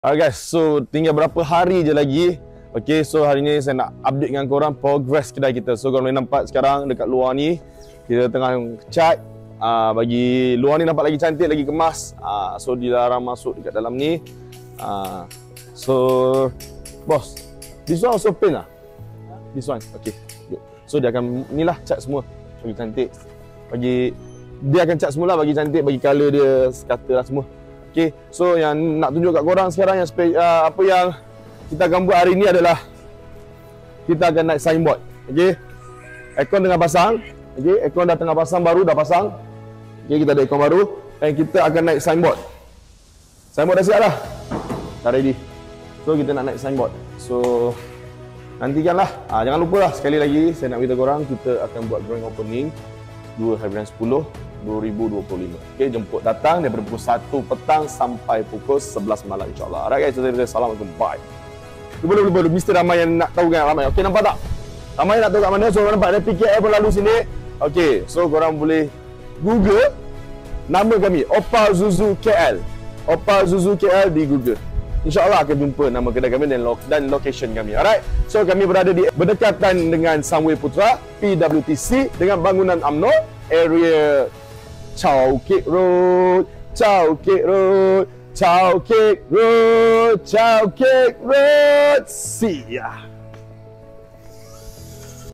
Alright guys, so tinggal berapa hari je lagi. Okay, so hari ni saya nak update dengan korang progress kedai kita. So korang boleh nampak sekarang dekat luar ni kita tengah cat. Bagi luar ni nampak lagi cantik, lagi kemas. So dilarang masuk dekat dalam ni. So boss, this one also paint lah? This one, okay good. So dia akan ni lah cat semua bagi cantik. Dia akan cat semula bagi cantik, bagi colour dia sekata lah semua. Okay, so yang nak tunjuk kat korang sekarang yang apa yang kita akan buat hari ni adalah kita akan naik signboard. Okay, aircon tengah pasang. Okay, aircon dah tengah pasang, baru dah pasang. Okay, kita ada aircon baru dan kita akan naik signboard. Signboard dah siap dah, dah ready. So kita nak naik signboard. So nantikanlah. Jangan lupa lah, sekali lagi saya nak beritahu korang, kita akan buat grand opening 2 Februari 10 2025. Okay, jemput datang daripada pukul 1 petang sampai pukul 11 malam insyaAllah. Alright guys, Assalamualaikum, bye. Lupa, mesti ramai yang nak tahu kan, ramai. Okay, nampak tak? Ramai yang nak tahu kat mana, so korang nampak ada PKL pun lalu sini. Okay, so korang boleh Google nama kami, Opal Zuzu KL. Opal Zuzu KL di Google. InsyaAllah akan jumpa nama kedai kami dan location kami. Alright, so kami berada di berdekatan dengan Sunway Putra, PWTC, dengan bangunan UMNO, area Chow Kek Road, Chow Kek Road, Chow Kek Road, Chow Kek Road. See ya.